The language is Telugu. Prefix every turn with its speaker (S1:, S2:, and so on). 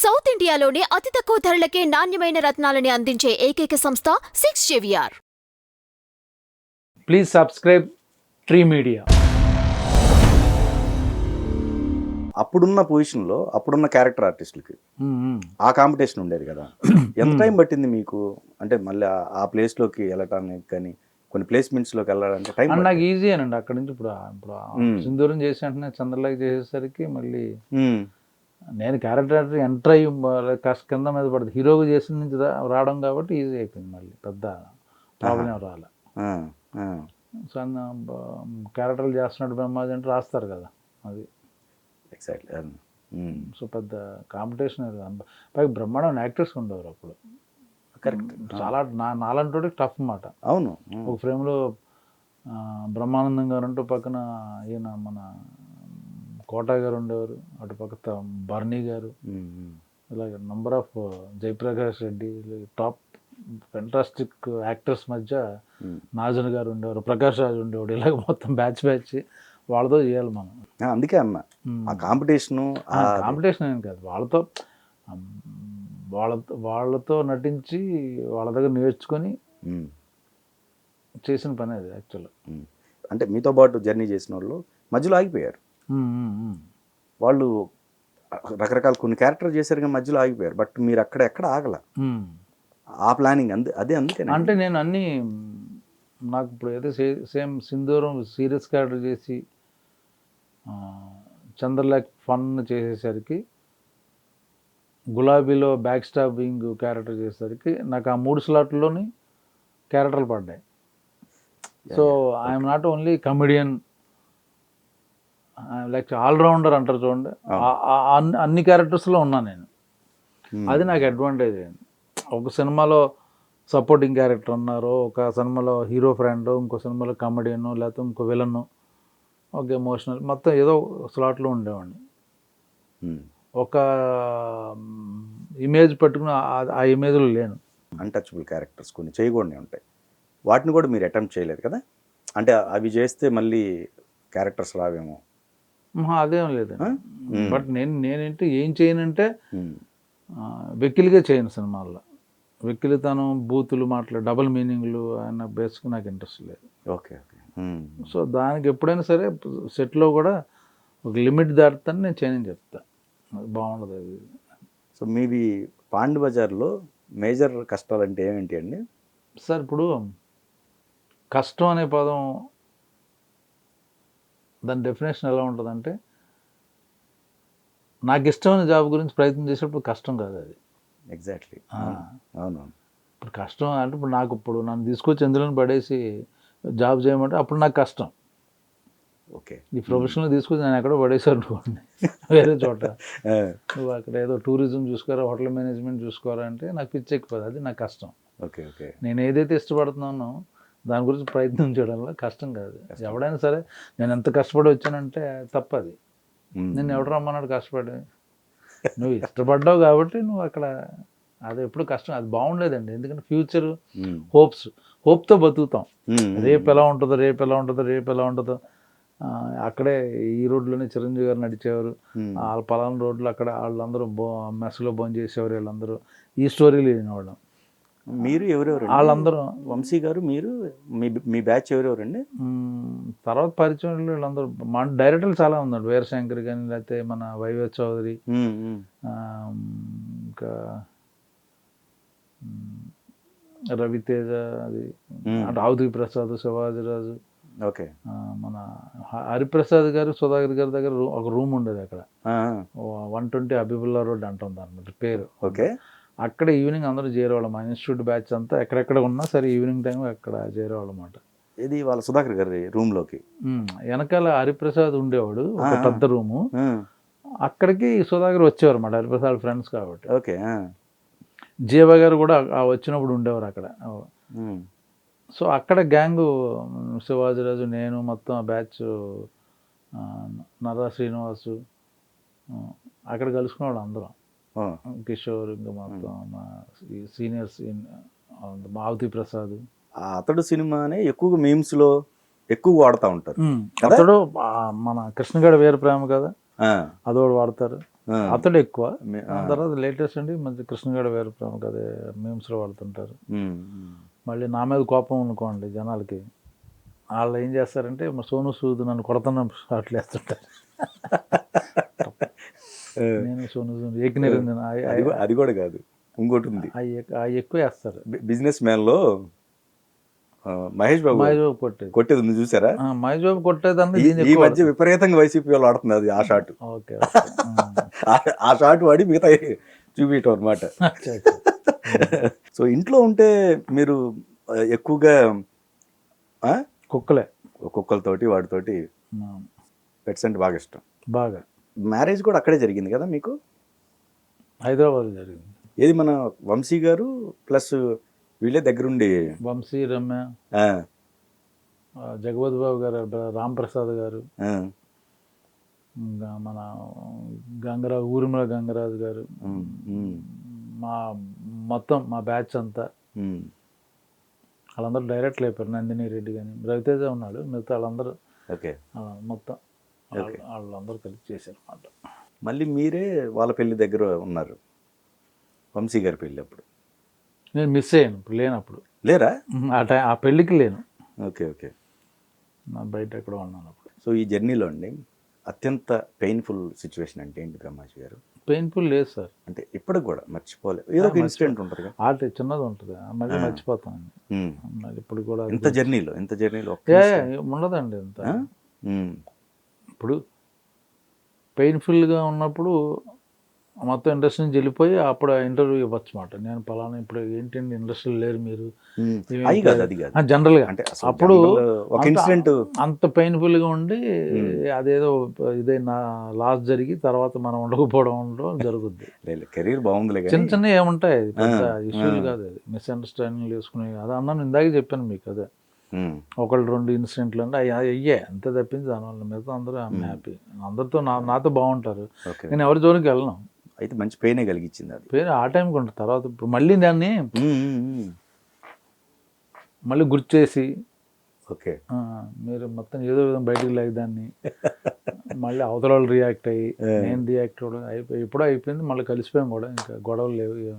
S1: సౌత్ ఇండియాలోనే అతి తక్కువ ధరలకే నాణ్యమైన రత్నాలని అందించే ఏకైక సంస్థ 6JVR.
S2: Please subscribe tree media.
S3: అప్పుడున్న పొజిషన్లో అప్పుడున్న క్యారెక్టర్ ఆర్టిస్టులకి ఆ కాంపిటీషన్ ఉండేది కదా. ఎంత టైం పట్టింది మీకు అంటే మళ్ళీ ఆ ప్లేస్లోకి వెళ్ళటానికి కానీ కొన్ని ప్లేస్మెంట్స్లోకి వెళ్ళాలంటే టైం?
S2: నాకు ఈజీ అనండి అక్కడ నుంచి. ఇప్పుడు సింధూరం చేసి అంటే చంద్రలేఖ చేసేసరికి మళ్ళీ నేను క్యారెక్టర్ ఎంటర్ అయ్యి కింద మీద పడుతుంది. హీరోగా చేసిన నుంచి రావడం కాబట్టి ఈజీ అయిపోయింది. మళ్ళీ పెద్ద ప్రాబ్లం రాలే. సో క్యారెక్టర్లు చేస్తున్నట్టు బ్రహ్మాజీ అంటే రాస్తారు కదా, అది
S3: ఎగ్జాక్ట్లీ.
S2: సో పెద్ద కాంపిటీషన్ పైగా బ్రహ్మాండం యాక్టర్స్ ఉండేవారు అప్పుడు.
S3: కరెక్ట్.
S2: చాలా నాలంటోడికి టఫ్ అన్నమాట.
S3: అవును.
S2: ఒక ఫ్రేమ్లో బ్రహ్మానందం గారు అంటూ పక్కన ఈయన మన కోటా గారు ఉండేవారు, అటు పక్క బర్నీ గారు, ఇలాగ number of Jayaprakash Reddy, top fantastic actors మధ్య నాజన్ గారు ఉండేవారు, ప్రకాష్ రాజ్ ఉండేవాడు. ఇలాగ మొత్తం బ్యాచ్ వాళ్ళతో చేయాలి మనం.
S3: అందుకే అన్న ఆ
S2: కాంపిటీషన్ ఏం కాదు, వాళ్ళతో నటించి వాళ్ళ దగ్గర నేర్చుకొని చేసిన పని అది యాక్చువల్.
S3: అంటే మీతో పాటు జర్నీ చేసిన వాళ్ళు మధ్యలో ఆగిపోయారు. వాళ్ళు రకరకాల కొన్ని క్యారెక్టర్ చేశారు కానీ మధ్యలో ఆగిపోయారు. బట్ మీరు ఎక్కడ ఆగల ఆ ప్లానింగ్ అదే. అందుకే
S2: అంటే నేను అన్నీ నాకు ఇప్పుడు ఏదో సేమ్ సింధూరం సీరియస్ క్యారెక్టర్ చేసి చంద్రలేఖ ఫన్ చేసేసరికి, గులాబీలో బ్యాక్ స్టాబింగ్ క్యారెక్టర్ చేసేసరికి నాకు ఆ 3 స్లాట్లోని క్యారెక్టర్లు పడ్డాయి. So I'm not only comedian, like all rounder అంటారు చూడండి, అన్ని క్యారెక్టర్స్లో ఉన్నా నేను. అది నాకు అడ్వాంటేజ్ అయింది. ఒక సినిమాలో సపోర్టింగ్ క్యారెక్టర్ అన్నారు, ఒక సినిమాలో హీరో ఫ్రెండ్, ఇంకో సినిమాలో కమెడియన్, లేకపోతే ఇంకో విలన్, ఒక ఎమోషనల్, మొత్తం ఏదో స్లాట్లో ఉండేవాడిని. ఒక ఇమేజ్ పట్టుకుని ఆ ఇమేజ్లో లేను.
S3: అన్టచబుల్ క్యారెక్టర్స్ కొన్ని చేయకూడనే ఉంటాయి, వాటిని కూడా మీరు అటెంప్ట్ చేయలేదు కదా. అంటే అవి చేస్తే మళ్ళీ క్యారెక్టర్స్ రావేమో.
S2: అదేం లేదండి. బట్ నేనేంటి ఏం చేయనంటే వెకిలిగా చేయను సినిమాల్లో. వెకిలితనం, బూతులు మాటలు, డబుల్ మీనింగ్లు అన్న బేస్కి నాకు ఇంట్రెస్ట్ లేదు.
S3: ఓకే.
S2: సో దానికి ఎప్పుడైనా సరే సెట్లో కూడా ఒక లిమిట్ దాటుతాను నేను చేయని చెప్తా, అది బాగుండదు అది.
S3: సో మీవి పాండ్ బజార్లో మేజర్ కష్టాలు అంటే ఏమిటి అండి?
S2: సార్ ఇప్పుడు కష్టం అనే పదం దాని డెఫినేషన్ ఎలా ఉంటుందంటే, నాకు ఇష్టమైన జాబ్ గురించి ప్రయత్నం చేసేటప్పుడు కష్టం కాదు అది.
S3: ఎగ్జాక్ట్లీ. అవును.
S2: ఇప్పుడు కష్టం అంటే ఇప్పుడు నన్ను తీసుకొచ్చి ఎందులో పడేసి జాబ్ చేయమంటే అప్పుడు నాకు కష్టం.
S3: ఓకే.
S2: ఈ ప్రొఫెషనల్ తీసుకొచ్చి నేను ఎక్కడో పడేసాను అనుకోండి వేరే చోట, నువ్వు అక్కడ ఏదో టూరిజం చూసుకోరా, హోటల్ మేనేజ్మెంట్ చూసుకోరా అంటే నాకు పిచ్చి ఎక్కిపోతుంది, అది నాకు కష్టం.
S3: ఓకే.
S2: నేను ఏదైతే ఇష్టపడుతున్నానో దాని గురించి ప్రయత్నం చేయడంలో కష్టం కాదు. ఎవడైనా సరే నేను ఎంత కష్టపడి వచ్చానంటే తప్పది. నేను ఎవడు రమ్మన్నాడు కష్టపడి? నువ్వు ఇష్టపడ్డావు కాబట్టి నువ్వు అక్కడ, అది ఎప్పుడు కష్టం, అది బాగుండలేదండి. ఎందుకంటే ఫ్యూచర్ హోప్తో బతుకుతాం. రేపు ఎలా ఉంటుందో. అక్కడే ఈ రోడ్లోనే చిరంజీవి గారు నడిచేవారు, వాళ్ళ పలానా రోడ్లు అక్కడ వాళ్ళందరూ మెస్లో భోజనం చేసేవారు, వీళ్ళందరూ ఈ స్టోరీలు వినేవాళ్ళం.
S3: మీరు ఎవరెవరు?
S2: వాళ్ళందరూ
S3: వంశీ గారు, మీరు మీ బ్యాచ్ ఎవరెవరండి?
S2: తర్వాత పరిచయం వీళ్ళందరూ మా డైరెక్టర్లు చాలా ఉన్నాడు, వీరశంకర్ కానీ, లేకపోతే మన వైవే చౌదరి, ఇంకా రవితేజ, అది అంటే ఆవుతి ప్రసాద్, శివాజీరాజు,
S3: ఓకే,
S2: మన హరిప్రసాద్ గారు, సుధాకర్ గారి దగ్గర ఒక రూమ్ ఉండేది అక్కడ, 120 అబిబుల్లా రోడ్ అంటాం దాని పేరు.
S3: ఓకే.
S2: అక్కడ ఈవినింగ్ అందరూ చేరేవాళ్ళం, మా ఇన్స్టిట్యూట్ బ్యాచ్ అంతా ఎక్కడెక్కడ ఉన్నా సరే ఈవినింగ్ టైం అక్కడ చేరేవాళ్ళం అన్నమాట.
S3: ఇది వాళ్ళ సుధాకర్ గారి రూమ్లోకి
S2: వెనకాల హరిప్రసాద్ ఉండేవాడు, ఒక పెద్ద రూము, అక్కడికి సుధాకర్ వచ్చేవారు అన్నమాట, హరిప్రసాద్ ఫ్రెండ్స్ కాబట్టి.
S3: ఓకే.
S2: జీవ గారు కూడా వచ్చినప్పుడు ఉండేవారు అక్కడ. సో అక్కడ గ్యాంగు శివాజీరాజు, నేను, మొత్తం బ్యాచ్, నర్రా శ్రీనివాసు, అక్కడ కలుసుకునేవాడు అందరం, కిషోర్, ఇంకా మొత్తం మా సీనియర్స్, మావతి ప్రసాద్.
S3: అతడు సినిమానే ఎక్కువగా మీమ్స్లో ఎక్కువ వాడుతూ ఉంటారు.
S2: అతడు మన కృష్ణగడ వీర ప్రేమ కదా,
S3: ఆ,
S2: అదోడు వాడతారు,
S3: ఆ.
S2: అతడు ఎక్కువ.
S3: మే-
S2: దాని తర్వాత లేటెస్ట్ అండి మంచి కృష్ణగడ వేరు ప్రముఖ అదే మీమ్స్లో వాడుతుంటారు.
S3: ఉమ్,
S2: మళ్ళీ నా మీద కోపం అనుకోండి జనాలకి, వాళ్ళు ఏం చేస్తారంటే మా సోను సూద్ నన్ను కొడుతున్న షాట్లు వేస్తుంటారు. నేను సోను సూద్ ఏకనిరంజన్
S3: అది కూడా కాదు, ఇంకోటి ఉంది.
S2: అవి ఎక్కువ వేస్తారు.
S3: బిజినెస్ మ్యాన్ లో మహేష్ బాబు
S2: మహేష్ బాబు కొట్టేది,
S3: కొట్టేది ఉంది చూసారా?
S2: మహేష్ బాబు కొట్టేదాన్ని
S3: ఈ-
S2: దీన్ని
S3: ఈ
S2: ఎక్కువ
S3: మధ్య విపరీతంగా వైసీపీ వాళ్ళు ఆడుతున్నది ఆ షాట్.
S2: ఓకే
S3: ఆ షాట్ వాడి మిగతా చూపించటం అనమాట. సో ఇంట్లో ఉంటే మీరు ఎక్కువగా ఆ,
S2: కుక్కలే
S3: కుక్కలతోటి వాటితోటి పెట్స్ అంటే బాగా ఇష్టం.
S2: బాగా.
S3: మ్యారేజ్ కూడా అక్కడే జరిగింది కదా మీకు?
S2: హైదరాబాద్ జరిగింది.
S3: ఏది మన వంశీ గారు ప్లస్ వీళ్ళే దగ్గరుండి.
S2: వంశీ, రమ్య,
S3: ఆ,
S2: జగపతి బాబు గారు, రాంప్రసాద్ గారు,
S3: ఆ,
S2: ఇంకా మన గంగరాజు, ఊరిమల గంగరాజు గారు,
S3: ఉమ్, ఉమ్,
S2: మా మొత్తం మా బ్యాచ్ అంతా
S3: ఉమ్.
S2: వాళ్ళందరూ డైరెక్ట్లు అయిపోయారు. నందిని రెడ్డి కానీ రవితేజ ఉన్నాడు, మిగతా వాళ్ళందరూ
S3: ఓకే.
S2: మొత్తం వాళ్ళందరూ కలిసి చేశారు అన్నమాట.
S3: మళ్ళీ మీరే వాళ్ళ పెళ్లి దగ్గర ఉన్నారు, వంశీ గారి పెళ్ళి అప్పుడు.
S2: నేను మిస్ అయ్యాను ఇప్పుడు, లేనప్పుడు
S3: లేరా?
S2: ఆ పెళ్ళికి లేను,
S3: ఓకే ఓకే.
S2: నా బయట ఎక్కడో ఉన్నాను అప్పుడు.
S3: సో ఈ జర్నీలో అండి అత్యంత పెయిన్ఫుల్ సిచ్యువేషన్ అంటే ఏంటి బ్రహ్మాజీ గారు?
S2: పెయిన్ఫుల్ లేదు సార్,
S3: అంటే ఇప్పటికి కూడా మర్చిపోలేదు, ఏదో ఒక ఇన్సిడెంట్ ఉంటుంది కదా.
S2: ఆట చిన్నది ఉంటుంది, మళ్ళీ మర్చిపోతాను.
S3: ఉమ్.
S2: మళ్ళీ ఇప్పుడు కూడా
S3: ఎంత జర్నీలో
S2: ఉండదండి ఎంత. ఇప్పుడు పెయిన్ఫుల్గా ఉన్నప్పుడు మొత్తం ఇండస్ట్రీ నుంచి వెళ్ళిపోయి అప్పుడు ఇంటర్వ్యూ ఇవ్వచ్చు మాట. నేను పలానా ఇప్పుడు ఏంటండి ఇండస్ట్రీలో లేరు మీరు,
S3: అది కాదు
S2: జనరల్గా
S3: అంటే
S2: అప్పుడు
S3: ఒక ఇన్సిడెంట్
S2: అంత పెయిన్ఫుల్గా ఉండి అదేదో ఇదే నా లాస్ జరిగి తర్వాత మనం ఉండకపోవడం జరుగుద్ది.
S3: కెరీర్ బాగుందిలే
S2: చిన్న చిన్న ఏముంటాయి, పెద్ద ఇష్యూలు కాదు, అది మిస్అండర్స్టాండింగ్ చేసుకునే. అది అన్నాను ఇందాకే చెప్పాను మీకు, అదే ఒకళ్ళు రెండు ఇన్సిడెంట్లు అంటే అయ్యే అంతే తప్పించి దానివల్ల మిగతా అందరూ హ్యాపీ, అందరితో నాతో బాగుంటారు. నేను ఎవరి జోలికి వెళ్ళను.
S3: అయితే మంచి పెయినే కలిగించింది అది.
S2: పేరు ఆ టైంకి ఉంటుంది, తర్వాత ఇప్పుడు మళ్ళీ దాన్ని మళ్ళీ గుర్తు చేసి
S3: ఓకే
S2: మీరు మొత్తం ఏదో విధంగా బయటికి లేక దాన్ని మళ్ళీ అవతల వాళ్ళు రియాక్ట్ అయ్యి నేను రియాక్ట్ అవ్వడం అయిపోయి ఎప్పుడో అయిపోయింది. మళ్ళీ కలిసిపోయాం కూడా, ఇంకా గొడవలు లేవు.